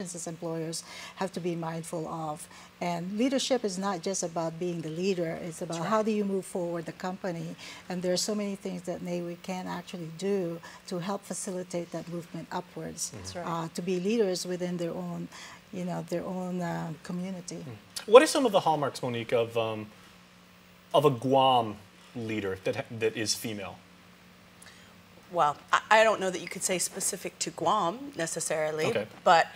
as employers have to be mindful of. And leadership is not just about being the leader, it's about how do you move forward the company. And there are so many things that NAWIC can actually do to help facilitate that movement upwards, to be leaders within their own, their own community. What are some of the hallmarks, Monique, of a Guam leader that is female? Well, I don't know that you could say specific to Guam necessarily, but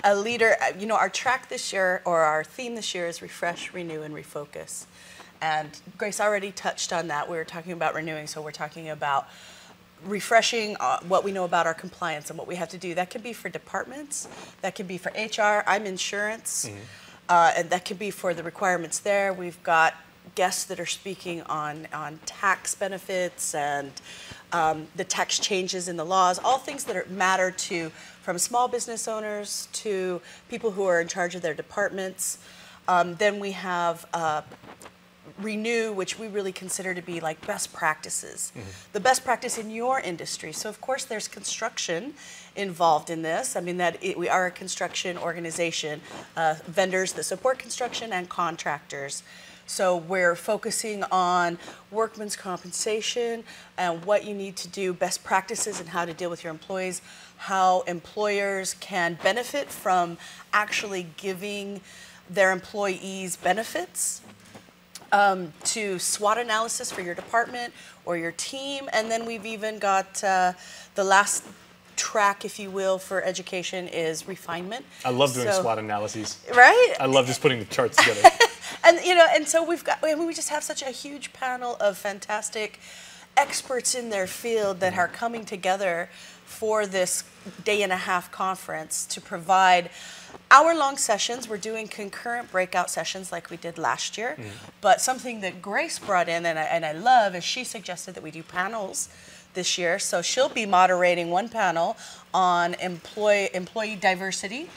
a leader, our track this year, or our theme this year, is refresh, renew, and refocus. And Grace already touched on that. We were talking about renewing, so we're talking about refreshing what we know about our compliance and what we have to do. That could be for departments, that could be for HR, I'm insurance, and that could be for the requirements there. We've got guests that are speaking on tax benefits and the tax changes in the laws, all things that matter to, from small business owners to people who are in charge of their departments. Then we have Renew, which we really consider to be like best practices, the best practice in your industry. So of course there's construction involved in this. I mean we are a construction organization, vendors that support construction and contractors. So we're focusing on workman's compensation and what you need to do, best practices and how to deal with your employees, how employers can benefit from actually giving their employees benefits, to SWOT analysis for your department or your team. And then we've even got the last track, if you will, for education is refinement. I love doing SWOT analyses. Right? I love just putting the charts together. And so we just have such a huge panel of fantastic experts in their field that are coming together for this day-and-a-half conference to provide hour-long sessions. We're doing concurrent breakout sessions like we did last year. But something that Grace brought in, and I love, is she suggested that we do panels this year. So she'll be moderating one panel on employee diversity.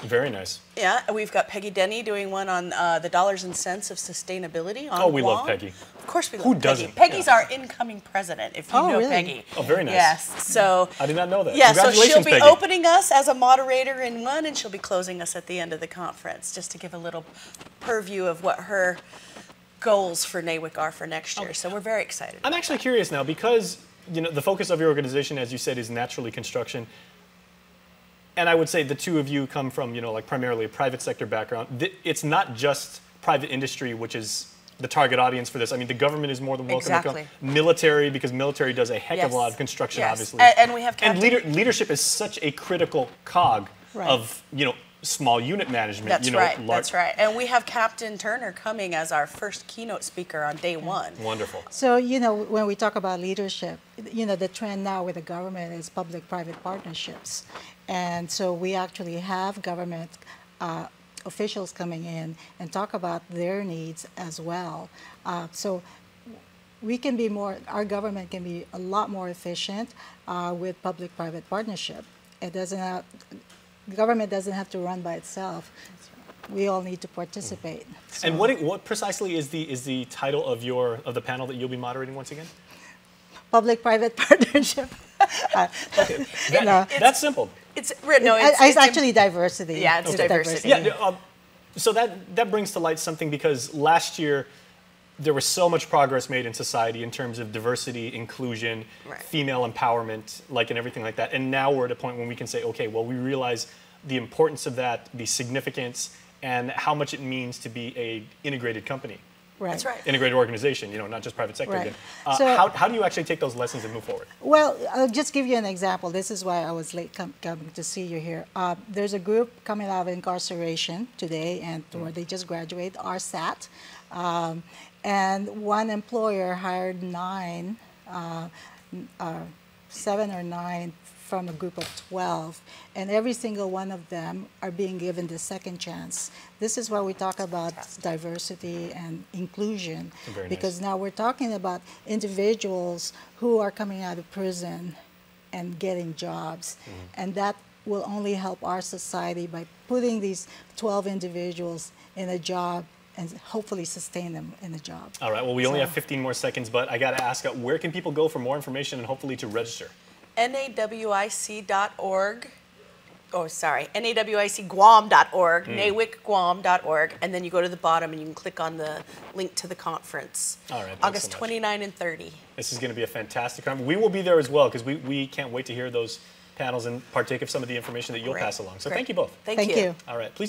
Very nice. Yeah, we've got Peggy Denny doing one on the dollars and cents of sustainability on we Guam. love Peggy. Of course we love Who Peggy. doesn't? Peggy's our incoming president, if you know really? Peggy. Oh, very nice. Yes, so... I did not know that. Yeah, so Congratulations, she'll be Peggy. opening us as a moderator in one, and she'll be closing us at the end of the conference, just to give a little purview of what her goals for NAWIC are for next year. So we're very excited. I'm actually curious now, because the focus of your organization, as you said, is naturally construction. And I would say the two of you come from, like primarily a private sector background. It's not just private industry, which is the target audience for this. I mean, the government is more than welcome to come. Military, because military does a heck of a lot of construction, obviously. And we have leadership is such a critical cog of, small unit management. That's right. That's right. And we have Captain Turner coming as our first keynote speaker on day one. Wonderful. So, when we talk about leadership, the trend now with the government is public-private partnerships. And so we actually have government officials coming in and talk about their needs as well. So we can be our government can be a lot more efficient with public-private partnership. The government doesn't have to run by itself. We all need to participate. So. And what precisely is the title of the panel that you'll be moderating once again? Public-private partnership. Okay. That's simple. It's actually diversity. Yeah, it's diversity. Yeah, so that brings to light something, because last year there was so much progress made in society in terms of diversity, inclusion, female empowerment, and everything like that. And now we're at a point when we can say, okay, well, we realize the importance of that, the significance, and how much it means to be a integrated company. Right. That's right. Integrated organization, not just private sector. Right. So, how do you actually take those lessons and move forward? Well, I'll just give you an example. This is why I was late coming to see you here. There's a group coming out of incarceration today, and where they just graduated, RSAT. And one employer hired 7 or 9 from a group of 12, and every single one of them are being given the second chance. This is why we talk about diversity and inclusion, because now we're talking about individuals who are coming out of prison and getting jobs, and that will only help our society by putting these 12 individuals in a job and hopefully sustain them in the job. All right, well, we only have 15 more seconds, but I got to ask, where can people go for more information and hopefully to register? nawic.org. nawicguam.org, nawicguam.org, and then you go to the bottom and you can click on the link to the conference. All right, August so 29 and 30. This is going to be a fantastic conference. We will be there as well because we can't wait to hear those panels and partake of some of the information that you'll pass along. So thank you both. Thank you. All right, please.